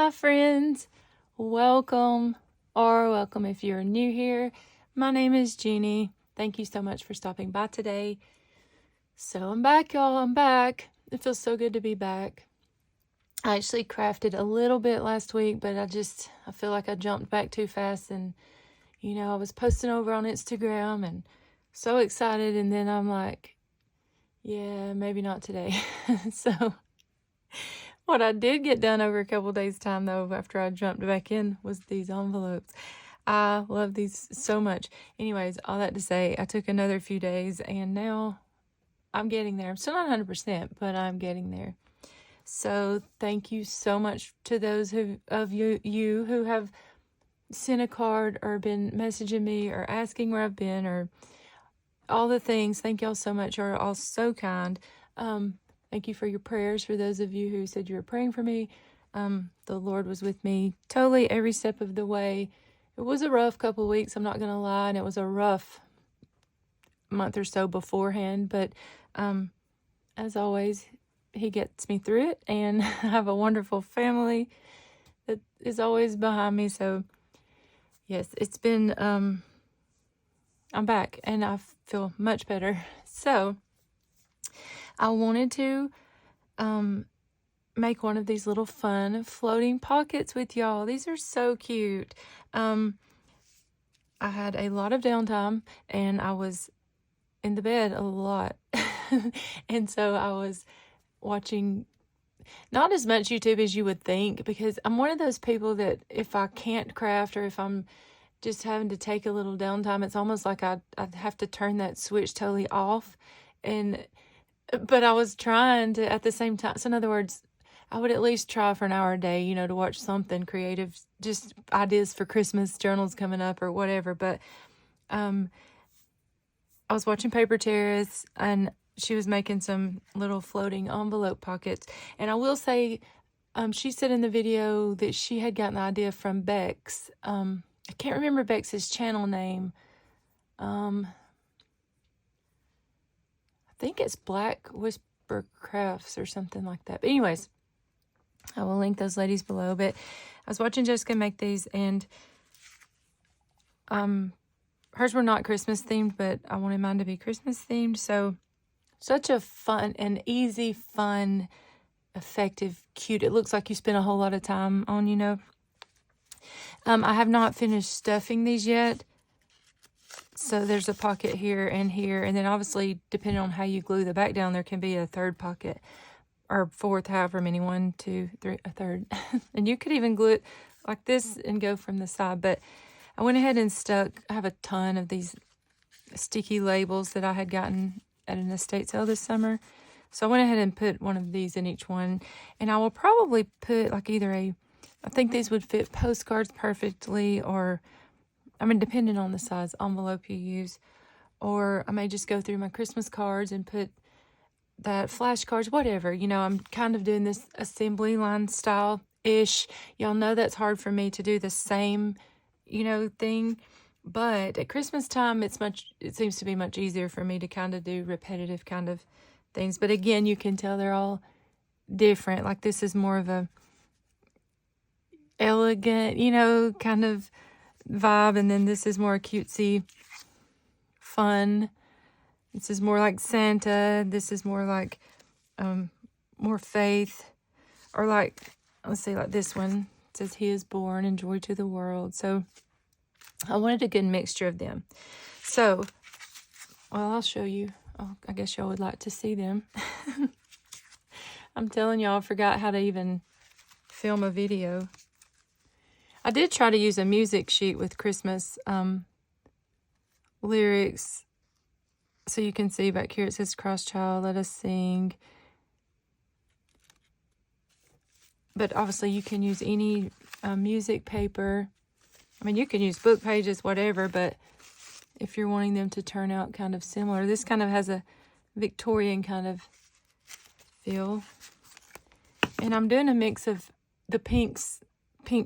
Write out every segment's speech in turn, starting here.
Hi friends, welcome or welcome if you're new here. My name is Jeannie. Thank you so much for stopping by today. So I'm back, y'all. I'm back. It feels so good to be back. I actually crafted a little bit last week, but I feel like I jumped back too fast, and I was posting over on Instagram and so excited, and then I'm like, yeah, maybe not today. So what I did get done over a couple days' time, though, after I jumped back in, was these envelopes. I love these so much. Anyways, all that to say, I took another few days, and now I'm getting there. I'm still not 100%, but I'm getting there. So thank you so much to those of you who have sent a card or been messaging me or asking where I've been or all the things. Thank y'all so much. You're all so kind. Thank you for your prayers. For those of you who said you were praying for me, the Lord was with me totally every step of the way. It was a rough couple of weeks, I'm not going to lie, and it was a rough month or so beforehand, but as always, He gets me through it, and I have a wonderful family that is always behind me. So yes, it's been, I'm back, and I feel much better. So I wanted to make one of these little fun floating pockets with y'all. These are so cute. I had a lot of downtime, and I was in the bed a lot. And so I was watching not as much YouTube as you would think, because I'm one of those people that if I can't craft, or if I'm just having to take a little downtime, it's almost like I'd have to turn that switch totally off. But I was trying to at the same time. So in other words, I would at least try for an hour a day, to watch something creative, just ideas for Christmas journals coming up or whatever. But I was watching Paper Terrace, and she was making some little floating envelope pockets. And I will say, she said in the video that she had gotten the idea from Bexx. I can't remember Bexx's channel name. I think it's Black Whisper Crafts or something like that. But anyways, I will link those ladies below. But I was watching Jessica make these, and hers were not Christmas themed, but I wanted mine to be Christmas themed. So such a fun and easy, fun, effective, cute. It looks like you spent a whole lot of time on, I have not finished stuffing these yet. So there's a pocket here, and then obviously, depending on how you glue the back down, there can be a third pocket, or fourth, however many, 1, 2, 3, a third. And you could even glue it like this and go from the side. But I went ahead and I have a ton of these sticky labels that I had gotten at an estate sale this summer. So I went ahead and put one of these in each one. And I will probably put like I think these would fit postcards perfectly, or depending on the size envelope you use, or I may just go through my Christmas cards and put that flashcards, whatever. I'm kind of doing this assembly line style-ish. Y'all know that's hard for me to do the same, thing. But at Christmas time, it seems to be much easier for me to kind of do repetitive kind of things. But again, you can tell they're all different. Like this is more of a elegant, kind of vibe, and then this is more cutesy, fun. This is more like Santa. This is more like more faith, or like, let's say like this one. It says He is born and joy to the world. So I wanted a good mixture of them. So, well, I'll show you. Oh, I guess y'all would like to see them. I'm telling y'all, I forgot how to even film a video. I did try to use a music sheet with Christmas lyrics. So you can see back here it says, Christ child, let us sing. But obviously you can use any music paper. You can use book pages, whatever, but if you're wanting them to turn out kind of similar, this kind of has a Victorian kind of feel. And I'm doing a mix of the pink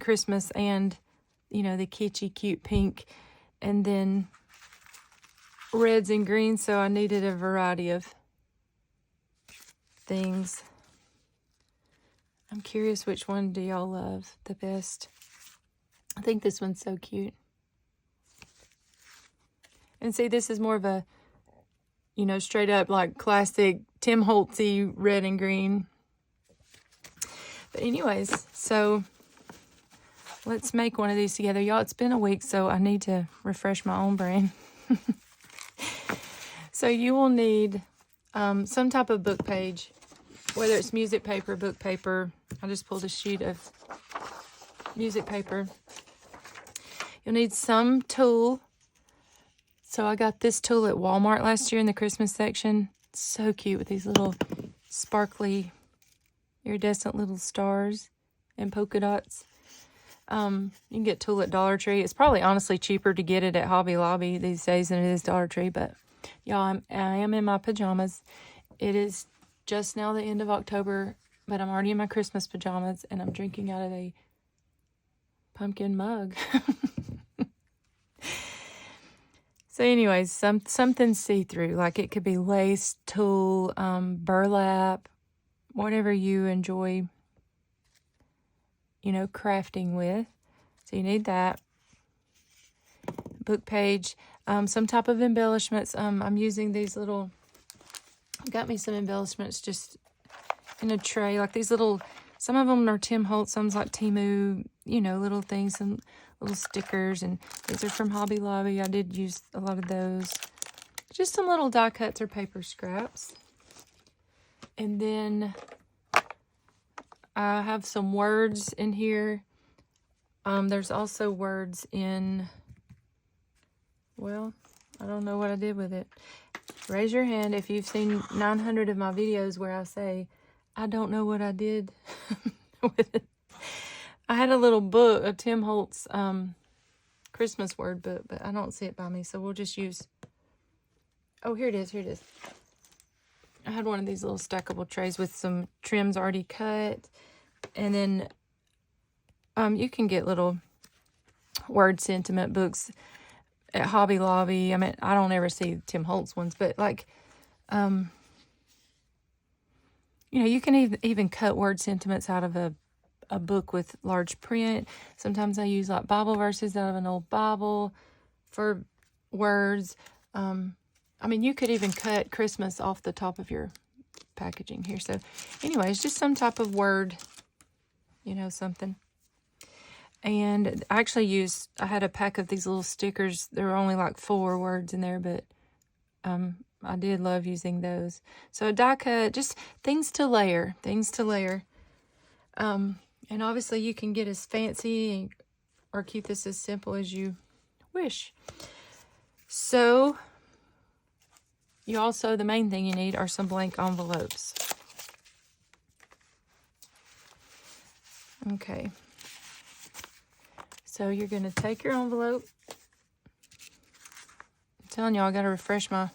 Christmas and, the kitschy, cute pink, and then reds and greens, so I needed a variety of things. I'm curious, which one do y'all love the best? I think this one's so cute. And see, this is more of a, you know, straight up like classic Tim Holtz-y red and green. But anyways, so let's make one of these together. Y'all, it's been a week, so I need to refresh my own brain. So you will need some type of book page, whether it's music paper, book paper. I just pulled a sheet of music paper. You'll need some tulle. So I got this tulle at Walmart last year in the Christmas section. It's so cute with these little sparkly, iridescent little stars and polka dots. You can get tulle at Dollar Tree. It's probably honestly cheaper to get it at Hobby Lobby these days than it is Dollar Tree. But y'all, I am in my pajamas. It is just now the end of October, but I'm already in my Christmas pajamas, and I'm drinking out of a pumpkin mug. So anyways, something see-through, like it could be lace, tulle, burlap, whatever you enjoy, you know, crafting with. So you need that. Book page, some type of embellishments. I'm using these little, got me some embellishments just in a tray, like these little, some of them are Tim Holtz, some's like Temu, you know, little things, some little stickers, and these are from Hobby Lobby. I did use a lot of those. Just some little die cuts or paper scraps. And then I have some words in here. There's also words in, well, I don't know what I did with it. Raise your hand if you've seen 900 of my videos where I say, I don't know what I did with it. I had a little book, a Tim Holtz Christmas word book, but I don't see it by me, so we'll just use, oh, here it is, here it is. I had one of these little stackable trays with some trims already cut, and then you can get little word sentiment books at Hobby Lobby. I mean, I don't ever see Tim Holtz ones, but like, you know, you can even cut word sentiments out of a book with large print. Sometimes I use like Bible verses out of an old Bible for words. I mean, you could even cut Christmas off the top of your packaging here. So anyways, just some type of word, you know, something. And I actually I had a pack of these little stickers. There were only like 4 words in there, but I did love using those. So a die cut, just things to layer. And obviously you can get as fancy or keep this as simple as you wish. So you also, the main thing you need are some blank envelopes. Okay. So you're going to take your envelope. I'm telling y'all, I got to refresh my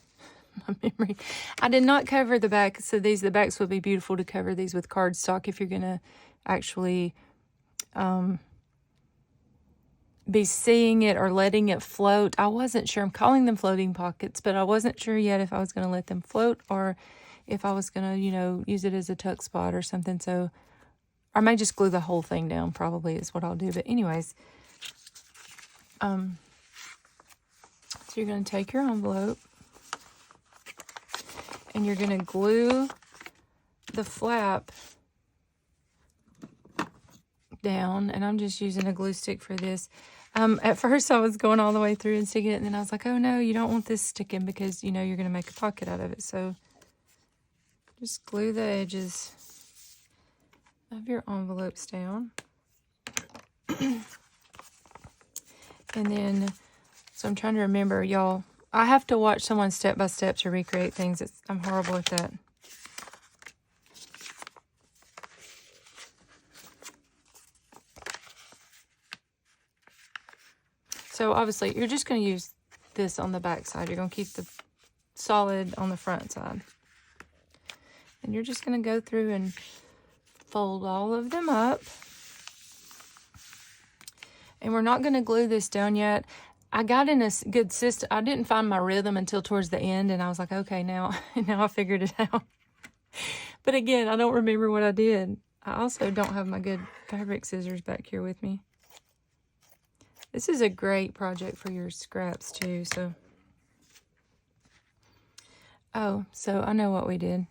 memory. I did not cover the back, so the backs would be beautiful to cover these with cardstock if you're going to actually be seeing it or letting it float. I wasn't sure. I'm calling them floating pockets, but I wasn't sure yet if I was going to let them float or if I was going to, you know, use it as a tuck spot or something. So I may just glue the whole thing down, probably is what I'll do. But anyways, so you're going to take your envelope and you're going to glue the flap down, and I'm just using a glue stick for this. At first I was going all the way through and sticking it, and then I was like, oh no, you don't want this sticking because, you know, you're going to make a pocket out of it. So just glue the edges of your envelopes down. And then, so I'm trying to remember, y'all, I have to watch someone step by step to recreate things. I'm horrible at that. So obviously you're just going to use this on the back side. You're going to keep the solid on the front side. And you're just going to go through and fold all of them up. And we're not going to glue this down yet. I got in a good system. I didn't find my rhythm until towards the end, and I was like, okay, now I figured it out. But again, I don't remember what I did. I also don't have my good fabric scissors back here with me. This is a great project for your scraps too, so. Oh, so I know what we did.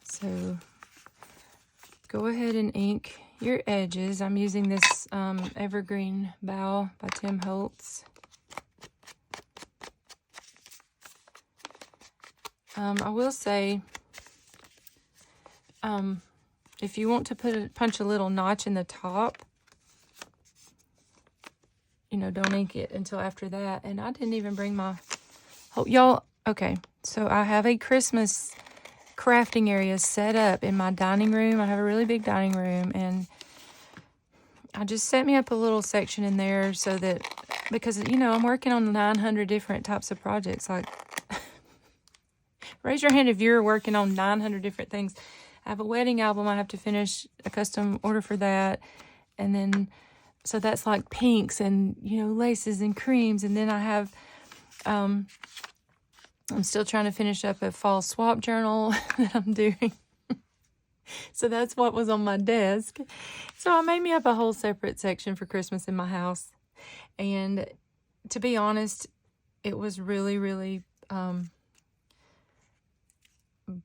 So go ahead and ink your edges. I'm using this Evergreen Bough by Tim Holtz. I will say, if you want to punch a little notch in the top, you know, don't ink it until after that. And I didn't even bring my, y'all, okay. So I have a Christmas crafting area set up in my dining room. I have a really big dining room, and I just set me up a little section in there so that, because, you know, I'm working on 900 different types of projects. Like, raise your hand if you're working on 900 different things. I have a wedding album I have to finish, a custom order for that. And then, so that's like pinks and, you know, laces and creams. And then I have, I'm still trying to finish up a fall swap journal that I'm doing. So that's what was on my desk. So I made me up a whole separate section for Christmas in my house. And to be honest, it was really, really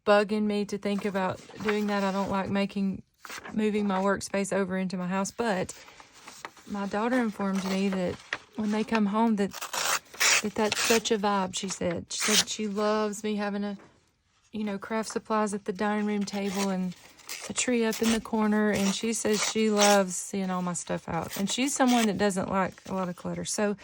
bugging me to think about doing that. I don't like moving my workspace over into my house, but my daughter informed me that when they come home that's such a vibe. She said she loves me having a, you know, craft supplies at the dining room table and a tree up in the corner, and she says she loves seeing all my stuff out. And she's someone that doesn't like a lot of clutter. So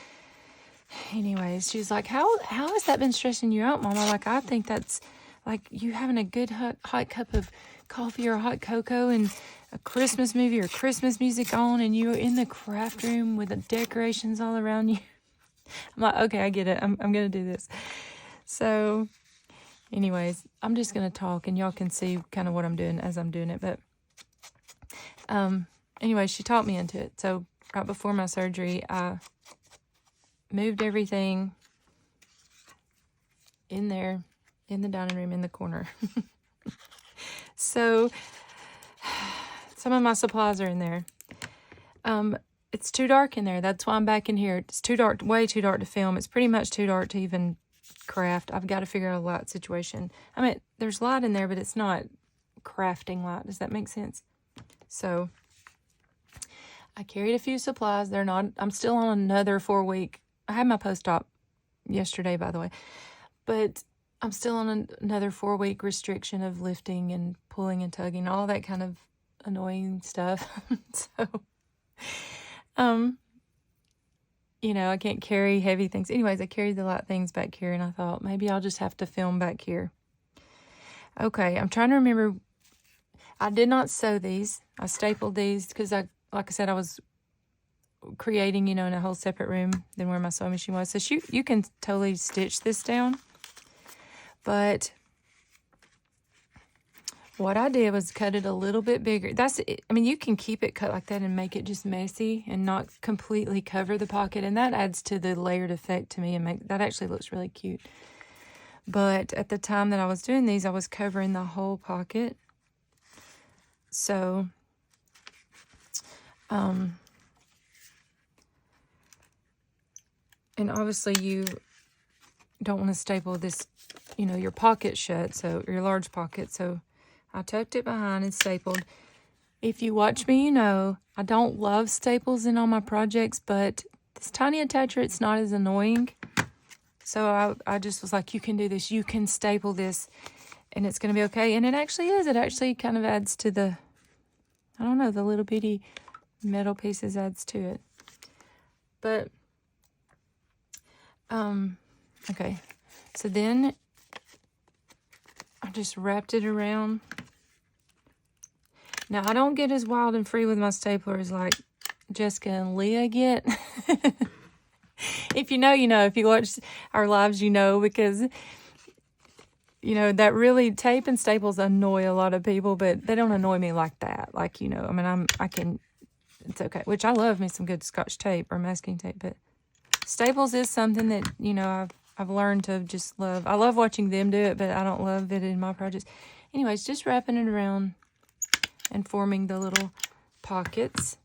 anyways, she's like, how has that been stressing you out, Mama? Like, I think that's like you having a good hot cup of coffee or hot cocoa and a Christmas movie or Christmas music on, and you're in the craft room with the decorations all around you. I'm like, okay, I get it. I'm going to do this. So anyways, I'm just going to talk and y'all can see kind of what I'm doing as I'm doing it. But anyway, she taught me into it. So right before my surgery, I moved everything in there, in the dining room, in the corner. So some of my supplies are in there. It's too dark in there. That's why I'm back in here. It's too dark, way too dark to film. It's pretty much too dark to even craft. I've got to figure out a light situation. I mean, there's light in there, but it's not crafting light. Does that make sense? So I carried a few supplies. They're not, I'm still on another 4-week. I had my post-op yesterday, by the way, but I'm still on another 4-week restriction of lifting and pulling and tugging, all that kind of annoying stuff. So, you know, I can't carry heavy things. Anyways, I carried the light things back here, and I thought maybe I'll just have to film back here. Okay, I'm trying to remember. I did not sew these. I stapled these because like I said, I was creating, you know, in a whole separate room than where my sewing machine was. So you can totally stitch this down. But what I did was cut it a little bit bigger. That's it. I mean, you can keep it cut like that and make it just messy and not completely cover the pocket. And that adds to the layered effect to me, and that actually looks really cute. But at the time that I was doing these, I was covering the whole pocket. So, and obviously you don't want to staple this, you know, your pocket shut, so your large pocket. So I tucked it behind and stapled. If you watch me, you know, I don't love staples in all my projects, but this tiny attacher, it's not as annoying. So I just was like, you can do this. You can staple this, and it's going to be okay. And it actually is. It actually kind of adds to the, I don't know, the little bitty metal pieces adds to it. But, okay. So then I just wrapped it around. Now, I don't get as wild and free with my stapler as like Jessica and Leah get. If you know, you know. If you watch our lives, you know, because, you know, that really, tape and staples annoy a lot of people, but they don't annoy me like that. Like, you know, I mean, it's okay. Which I love me some good Scotch tape or masking tape, but staples is something that, you know, I've learned to just love. I love watching them do it, but I don't love it in my projects. anyways, just wrapping it around and forming the little pockets.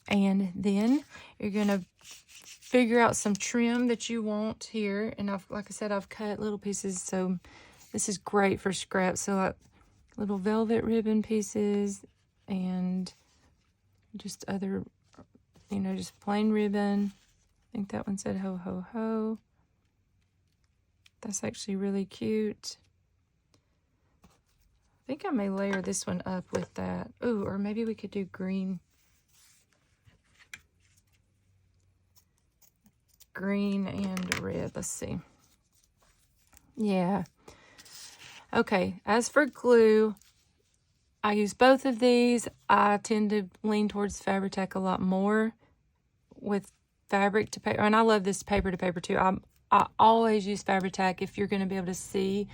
And then you're going to figure out some trim that you want here. And like I said, I've cut little pieces, so this is great for scraps. So like little velvet ribbon pieces and just other, just plain ribbon. I think that one said ho, ho, ho. That's actually really cute. I think I may layer this one up with that. Ooh, or maybe we could do green. Green and red. Let's see. Yeah. Okay. As for glue, I use both of these. I tend to lean towards Fabri-Tac a lot more with fabric to paper. And I love this paper to paper too. I always use Fabri-Tac if you're going to be able to see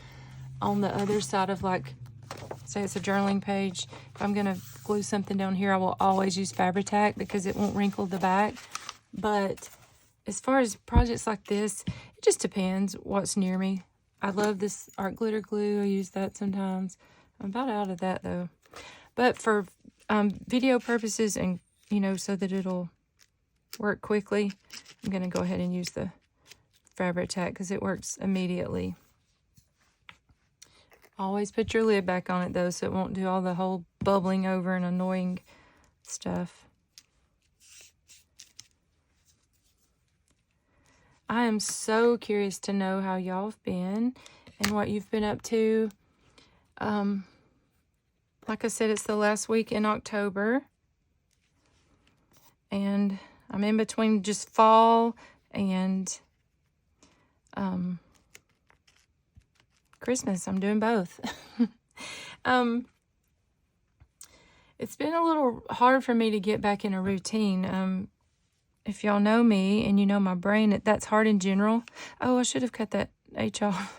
on the other side of, like, say it's a journaling page. If I'm going to glue something down here, I will always use Fabri-Tac because it won't wrinkle the back. But as far as projects like this, it just depends what's near me. I love this art glitter glue. I use that sometimes. I'm about out of that though. But for video purposes and, so that it'll work quickly, I'm going to go ahead and use the Fabri-Tac because it works immediately. Always put your lid back on it though, so it won't do all the whole bubbling over and annoying stuff. I am so curious to know how y'all have been and what you've been up to. Like I said, it's the last week in October. And I'm in between just fall and Christmas. I'm doing both. It's been a little hard for me to get back in a routine. If y'all know me and you know my brain, that's hard in general. Oh, I should have cut that H off.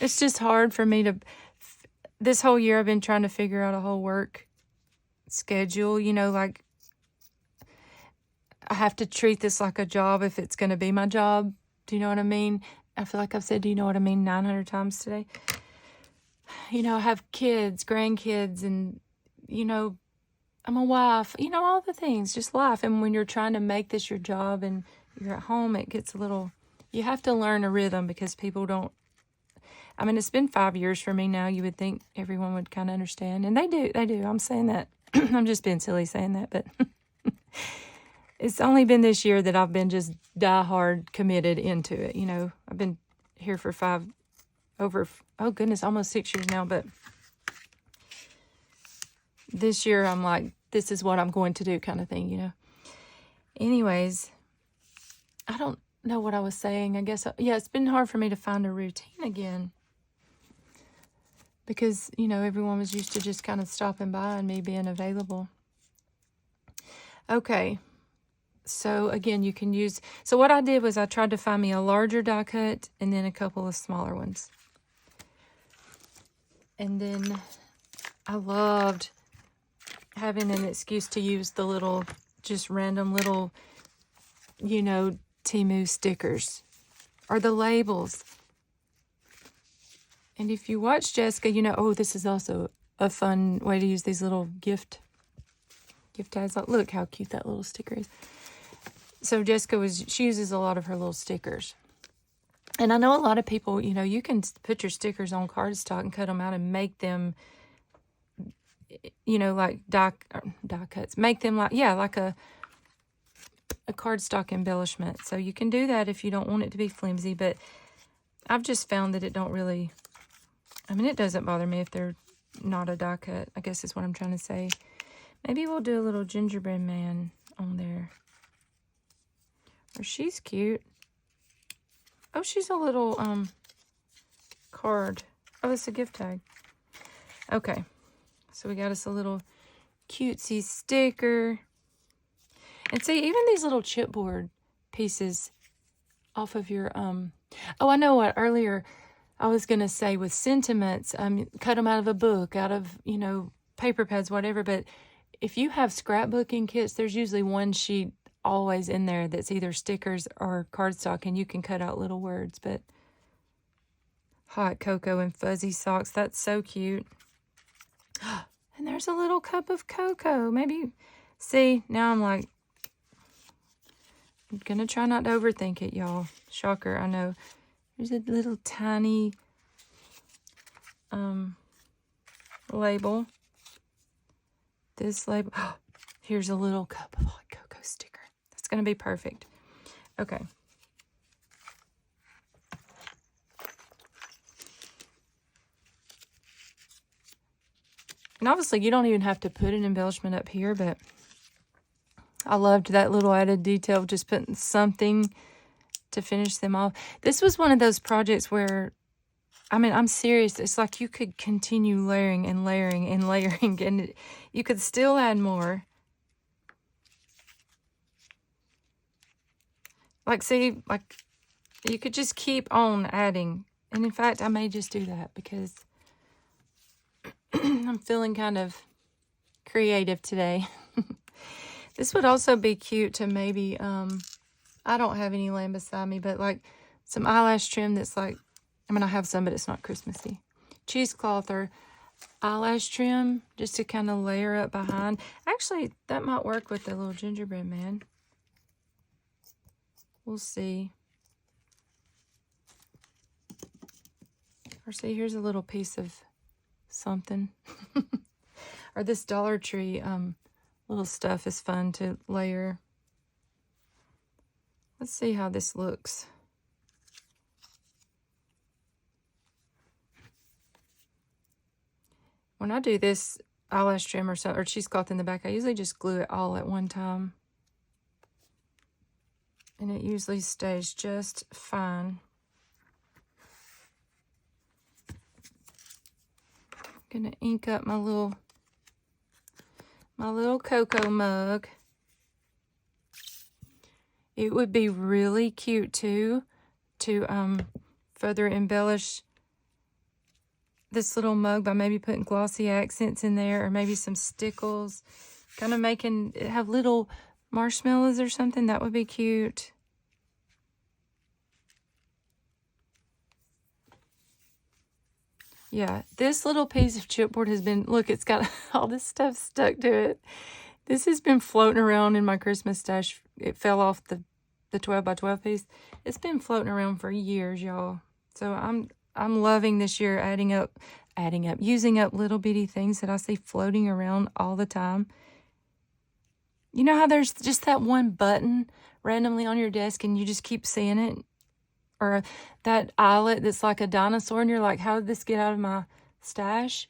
It's just hard for me to, this whole year I've been trying to figure out a whole work schedule, like I have to treat this like a job if it's going to be my job. Do you know what I mean? I feel like I've said, do you know what I mean 900 times today. I have kids, grandkids, and, I'm a wife, all the things, just life. And when you're trying to make this your job and you're at home, it gets a little, you have to learn a rhythm because people don't, it's been 5 years for me now. You would think everyone would kind of understand. And they do. I'm saying that. I'm just being silly saying that, but it's only been this year that I've been just diehard committed into it. I've been here for almost 6 years now, but this year I'm like, this is what I'm going to do kind of thing, Anyways, I don't know what I was saying. I guess, it's been hard for me to find a routine again because, everyone was used to just kind of stopping by and me being available. Okay. So again, you can use, so what I did was I tried to find me a larger die cut and then a couple of smaller ones. And then I loved having an excuse to use the little, just random little, Temu stickers or the labels. And if you watch Jessica, oh, this is also a fun way to use these little gift tags. Look how cute that little sticker is. So Jessica she uses a lot of her little stickers. And I know a lot of people, you can put your stickers on cardstock and cut them out and make them, like die cuts. Make them like a cardstock embellishment. So you can do that if you don't want it to be flimsy. But I've just found that it don't really, it doesn't bother me if they're not a die cut, I guess is what I'm trying to say. Maybe we'll do a little gingerbread man on there. Or she's cute. Oh, she's a little card. Oh, it's a gift tag. Okay. So we got us a little cutesy sticker. And see, even these little chipboard pieces off of your, oh, I know what earlier I was going to say with sentiments, cut them out of a book, out of, paper pads, whatever. But if you have scrapbooking kits, there's usually one sheet always in there that's either stickers or cardstock, and you can cut out little words. But hot cocoa and fuzzy socks. That's so cute. And there's a little cup of cocoa. Maybe, see, now I'm like, I'm going to try not to overthink it, y'all. Shocker, I know. There's a little tiny label. This label. Here's a little cup of hot cocoa sticker. That's going to be perfect. Okay. And obviously, you don't even have to put an embellishment up here, but I loved that little added detail of just putting something to finish them off. This was one of those projects where, I mean, I'm serious. It's like you could continue layering and layering and layering, and you could still add more. Like, see, like, you could just keep on adding. And in fact, I may just do that because I'm feeling kind of creative today. This would also be cute to maybe, I don't have any laying beside me, but like some eyelash trim that's like, I mean, I have some, but it's not Christmassy. Cheesecloth or eyelash trim just to kind of layer up behind. Actually, that might work with the little gingerbread man. We'll see. Or see, here's a little piece of something. Or this Dollar Tree little stuff is fun to layer. Let's see how this looks. When I do this eyelash trim or cheesecloth in the back, I usually just glue it all at one time. And it usually stays just fine. I'm gonna ink up my little cocoa mug. It would be really cute too to further embellish this little mug by maybe putting glossy accents in there, or maybe some stickles, kind of making it have little marshmallows or something. That would be cute. Yeah, this little piece of chipboard has been, look, it's got all this stuff stuck to it. This has been floating around in my Christmas stash. It fell off the 12 by 12 piece. It's been floating around for years, y'all. So I'm loving this year using up little bitty things that I see floating around all the time. You know how there's just that one button randomly on your desk and you just keep seeing it? Or that eyelet that's like a dinosaur and you're like, how did this get out of my stash?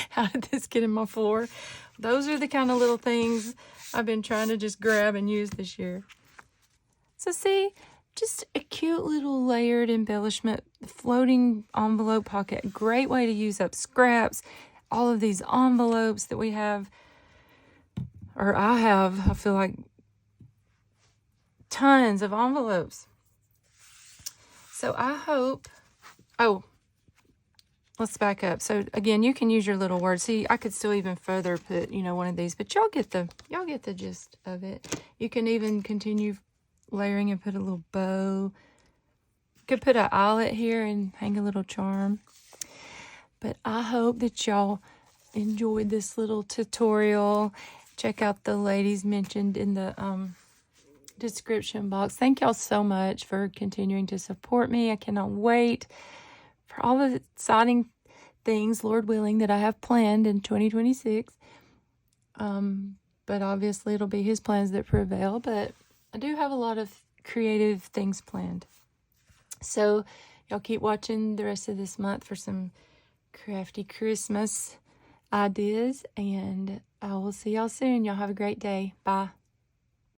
How did this get in my floor? Those are the kind of little things I've been trying to just grab and use this year. So see, just a cute little layered embellishment, floating envelope pocket. Great way to use up scraps. All of these envelopes that we have, or I feel like tons of envelopes. So I hope, oh, let's back up. So again, you can use your little words. See, I could still even further put, one of these, but y'all get the gist of it. You can even continue layering and put a little bow. You could put an eyelet here and hang a little charm. But I hope that y'all enjoyed this little tutorial. Check out the ladies mentioned in the description box. Thank y'all so much for continuing to support me. I cannot wait for all the exciting things, Lord willing, that I have planned in 2026. But obviously it'll be his plans that prevail. But I do have a lot of creative things planned. So y'all keep watching the rest of this month for some crafty Christmas ideas. And I will see y'all soon. Y'all have a great day. Bye.